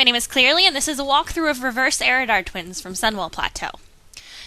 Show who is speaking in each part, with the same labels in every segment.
Speaker 1: my name is Clearly, and this is a walkthrough of reverse Eredar Twins from Sunwell Plateau.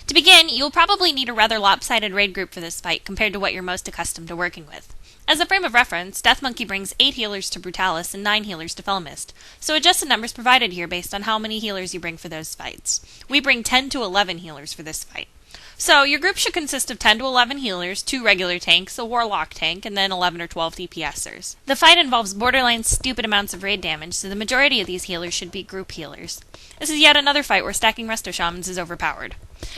Speaker 1: To begin, you'll probably need a rather lopsided raid group for this fight compared to what you're most accustomed to working with. As a frame of reference, Death Monkey brings 8 healers to Brutalis and 9 healers to Felmist, so adjusted numbers provided here based on how many healers you bring for those fights. We bring 10 to 11 healers for this fight. So, your group should consist of 10 to 11 healers, 2 regular tanks, a warlock tank, and then 11 or 12 DPSers. The fight involves borderline stupid amounts of raid damage, so the majority of these healers should be group healers. This is yet another fight where stacking Resto Shamans is overpowered.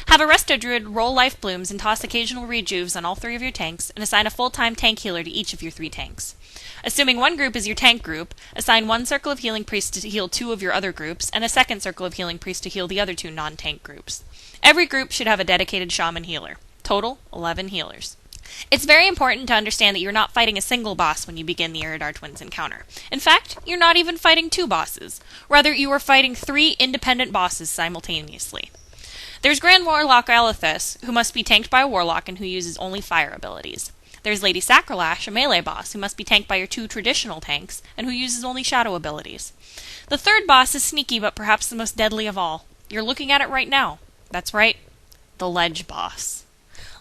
Speaker 1: Have a Resto Druid roll life blooms and toss occasional rejuves on all 3 of your tanks, and assign a full-time tank healer to each of your 3 tanks. Assuming one group is your tank group, assign 1 circle of healing priest to heal 2 of your other groups, and a 2nd circle of healing priest to heal the other 2 non-tank groups. Every group should have a dedicated shaman healer. Total, 11 healers. It's very important to understand that you're not fighting a single boss when you begin the Eredar Twins encounter. In fact, you're not even fighting 2 bosses. Rather, you are fighting 3 independent bosses simultaneously. There's Grand Warlock Alethus, who must be tanked by a warlock and who uses only fire abilities. There's Lady Sacrolash, a melee boss, who must be tanked by your 2 traditional tanks and who uses only shadow abilities. The 3rd boss is sneaky but perhaps the most deadly of all. You're looking at it right now. That's right, the Ledge Boss.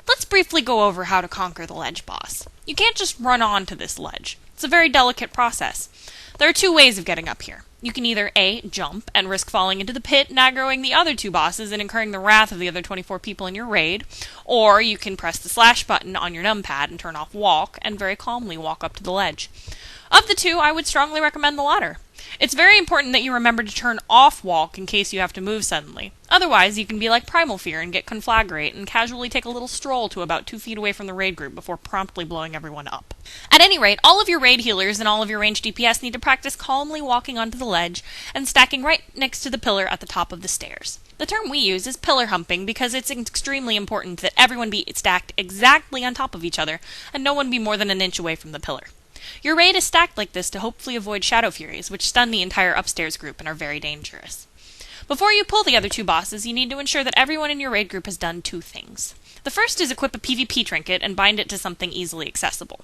Speaker 1: Let's briefly go over how to conquer the Ledge Boss. You can't just run on to this ledge. It's a very delicate process. There are 2 ways of getting up here. You can either A, jump and risk falling into the pit and aggroing the other 2 bosses and incurring the wrath of the other 24 people in your raid, or you can press the slash button on your numpad and turn off walk and very calmly walk up to the ledge. Of the 2, I would strongly recommend the latter. It's very important that you remember to turn off walk in case you have to move suddenly. Otherwise, you can be like Primal Fear and get Conflagrate and casually take a little stroll to about 2 feet away from the raid group before promptly blowing everyone up. At any rate, all of your raid healers and all of your ranged DPS need to practice calmly walking onto the ledge and stacking right next to the pillar at the top of the stairs. The term we use is pillar humping because it's extremely important that everyone be stacked exactly on top of each other and no one be more than an inch away from the pillar. Your raid is stacked like this to hopefully avoid Shadow Furies, which stun the entire upstairs group and are very dangerous. Before you pull the other 2 bosses, you need to ensure that everyone in your raid group has done 2 things. The first is equip a PvP trinket and bind it to something easily accessible.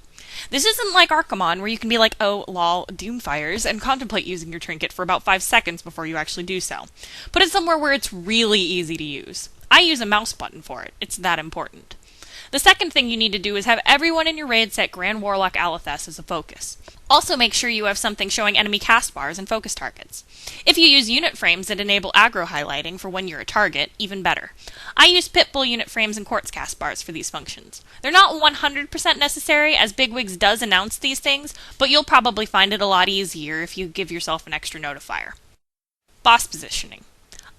Speaker 1: This isn't like Archimon, where you can be like, oh, lol, Doomfires, and contemplate using your trinket for about 5 seconds before you actually do so. Put it somewhere where it's really easy to use. I use a mouse button for it. It's that important. The second thing you need to do is have everyone in your raid set Grand Warlock Alethus as a focus. Also make sure you have something showing enemy cast bars and focus targets. If you use unit frames that enable aggro highlighting for when you're a target, even better. I use Pitbull unit frames and Quartz cast bars for these functions. They're not 100% necessary, as Bigwigs does announce these things, but you'll probably find it a lot easier if you give yourself an extra notifier. Boss positioning.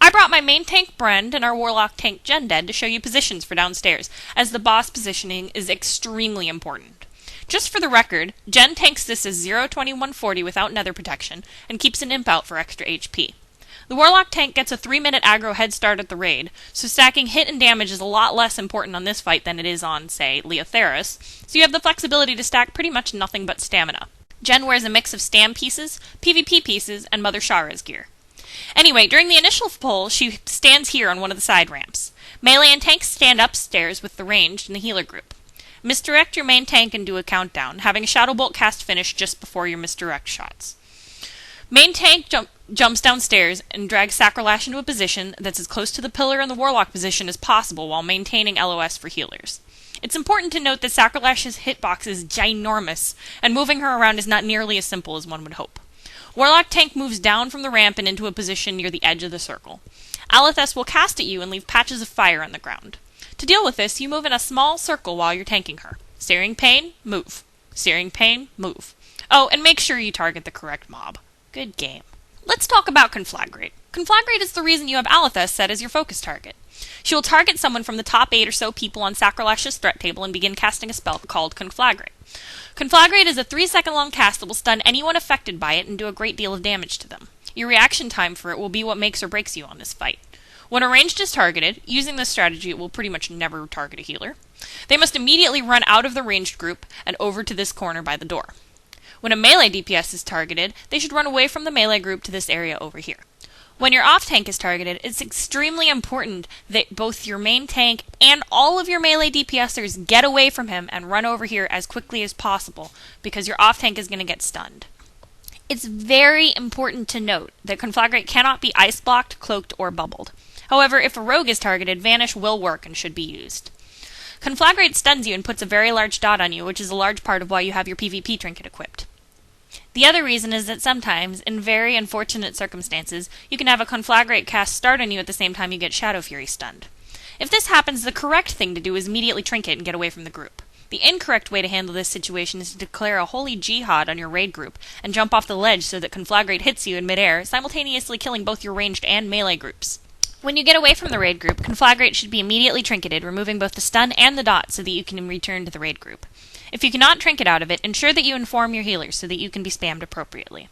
Speaker 1: I brought my main tank Brend and our warlock tank Jended to show you positions for downstairs, as the boss positioning is extremely important. Just for the record, Jen tanks this as 0-21-40 without nether protection, and keeps an imp out for extra HP. The warlock tank gets a 3-minute aggro head start at the raid, so stacking hit and damage is a lot less important on this fight than it is on, say, Leotheris, so you have the flexibility to stack pretty much nothing but stamina. Jen wears a mix of stam pieces, PvP pieces, and Mother Shara's gear. Anyway, during the initial pull, she stands here on one of the side ramps. Melee and tanks stand upstairs with the ranged and the healer group. Misdirect your main tank and do a countdown, having a Shadow Bolt cast finish just before your misdirect shots. Main tank jumps downstairs and drags Sacrolash into a position that's as close to the pillar and the warlock position as possible while maintaining LOS for healers. It's important to note that Sacrolash's hitbox is ginormous, and moving her around is not nearly as simple as one would hope. Warlock tank moves down from the ramp and into a position near the edge of the circle. Alethus will cast at you and leave patches of fire on the ground. To deal with this, you move in a small circle while you're tanking her. Searing Pain, move. Searing Pain, move. Oh, and make sure you target the correct mob. Good game. Let's talk about Conflagrate. Conflagrate is the reason you have Alethus set as your focus target. She will target someone from the top 8 or so people on Sacrolash's threat table and begin casting a spell called Conflagrate. Conflagrate is a 3-second long cast that will stun anyone affected by it and do a great deal of damage to them. Your reaction time for it will be what makes or breaks you on this fight. When a ranged is targeted, using this strategy it will pretty much never target a healer. They must immediately run out of the ranged group and over to this corner by the door. When a melee DPS is targeted, they should run away from the melee group to this area over here. When your off-tank is targeted, it's extremely important that both your main tank and all of your melee DPSers get away from him and run over here as quickly as possible, because your off-tank is going to get stunned. It's very important to note that Conflagrate cannot be ice blocked, cloaked, or bubbled. However, if a rogue is targeted, Vanish will work and should be used. Conflagrate stuns you and puts a very large dot on you, which is a large part of why you have your PvP trinket equipped. The other reason is that sometimes, in very unfortunate circumstances, you can have a Conflagrate cast start on you at the same time you get Shadow Fury stunned. If this happens, the correct thing to do is immediately trinket and get away from the group. The incorrect way to handle this situation is to declare a holy jihad on your raid group and jump off the ledge so that Conflagrate hits you in midair, simultaneously killing both your ranged and melee groups. When you get away from the raid group, Conflagrate should be immediately trinketed, removing both the stun and the dot so that you can return to the raid group. If you cannot trinket out of it, ensure that you inform your healers so that you can be spammed appropriately.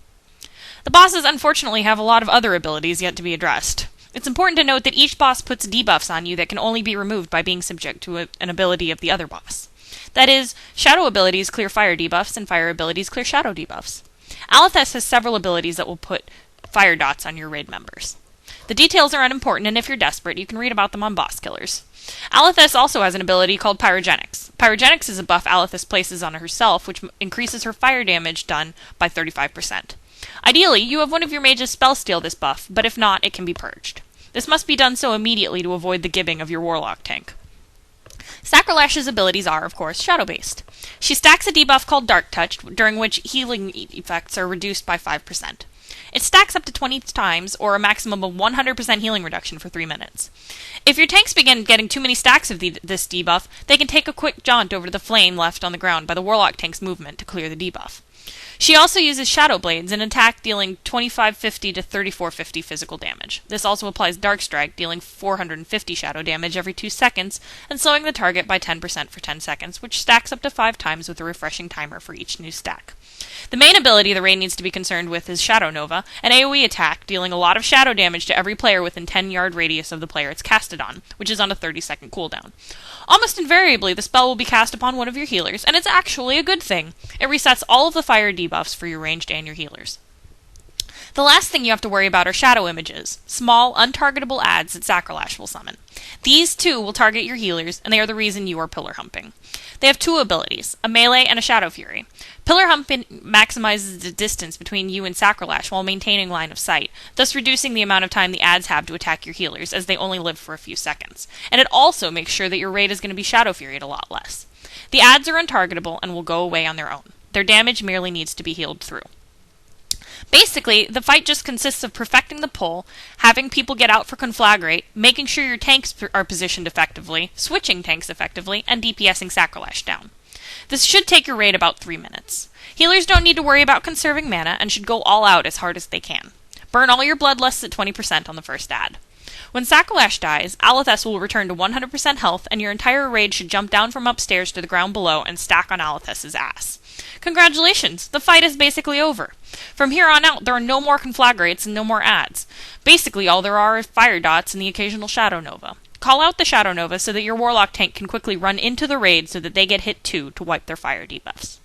Speaker 1: The bosses unfortunately have a lot of other abilities yet to be addressed. It's important to note that each boss puts debuffs on you that can only be removed by being subject to an ability of the other boss. That is, shadow abilities clear fire debuffs and fire abilities clear shadow debuffs. Alethess has several abilities that will put fire dots on your raid members. The details are unimportant, and if you're desperate, you can read about them on Boss Killers. Alethess also has an ability called Pyrogenics. Pyrogenics is a buff Alethess places on herself, which increases her fire damage done by 35%. Ideally, you have one of your mages spell steal this buff, but if not, it can be purged. This must be done so immediately to avoid the gibbing of your Warlock tank. Sacrilash's abilities are, of course, shadow-based. She stacks a debuff called Dark Touch, during which healing effects are reduced by 5%. It stacks up to 20 times, or a maximum of 100% healing reduction for 3 minutes. If your tanks begin getting too many stacks of this debuff, they can take a quick jaunt over the flame left on the ground by the Warlock tank's movement to clear the debuff. She also uses Shadow Blades, an attack dealing 2550 to 3450 physical damage. This also applies Dark Strike, dealing 450 shadow damage every 2 seconds, and slowing the target by 10% for 10 seconds, which stacks up to 5 times with a refreshing timer for each new stack. The main ability the raid needs to be concerned with is Shadow Nova, an AoE attack dealing a lot of shadow damage to every player within 10-yard radius of the player it's casted on, which is on a 30-second cooldown. Almost invariably, the spell will be cast upon one of your healers, and it's actually a good thing. It resets all of the fire debuffs for your ranged and your healers. The last thing you have to worry about are shadow images, small, untargetable ads that Sacrilash will summon. These too will target your healers, and they are the reason you are pillar humping. They have 2 abilities, a melee and a shadow fury. Pillar humping maximizes the distance between you and Sacrilash while maintaining line of sight, thus reducing the amount of time the ads have to attack your healers, as they only live for a few seconds. And it also makes sure that your raid is going to be shadow furied a lot less. The ads are untargetable and will go away on their own. Their damage merely needs to be healed through. Basically, the fight just consists of perfecting the pull, having people get out for Conflagrate, making sure your tanks are positioned effectively, switching tanks effectively, and DPSing Sacrilash down. This should take your raid about 3 minutes. Healers don't need to worry about conserving mana and should go all out as hard as they can. Burn all your bloodlusts at 20% on the first ad. When Sacrilash dies, Alethess will return to 100% health, and your entire raid should jump down from upstairs to the ground below and stack on Alethess's ass. Congratulations! The fight is basically over. From here on out, there are no more Conflagrates and no more ads. Basically, all there are fire dots and the occasional Shadow Nova. Call out the Shadow Nova so that your Warlock tank can quickly run into the raid so that they get hit too to wipe their fire debuffs.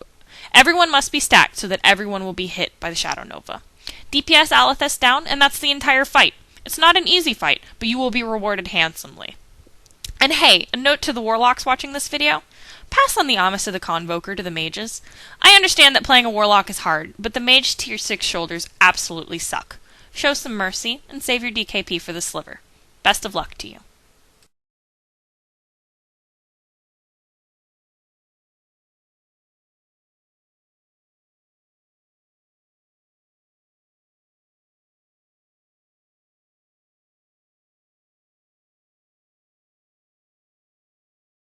Speaker 1: Everyone must be stacked so that everyone will be hit by the Shadow Nova. DPS Alethess down, and that's the entire fight. It's not an easy fight, but you will be rewarded handsomely. And hey, a note to the Warlocks watching this video. Pass on the Amos of the Convoker to the mages. I understand that playing a Warlock is hard, but the mage tier 6 shoulders absolutely suck. Show some mercy, and save your DKP for the sliver. Best of luck to you.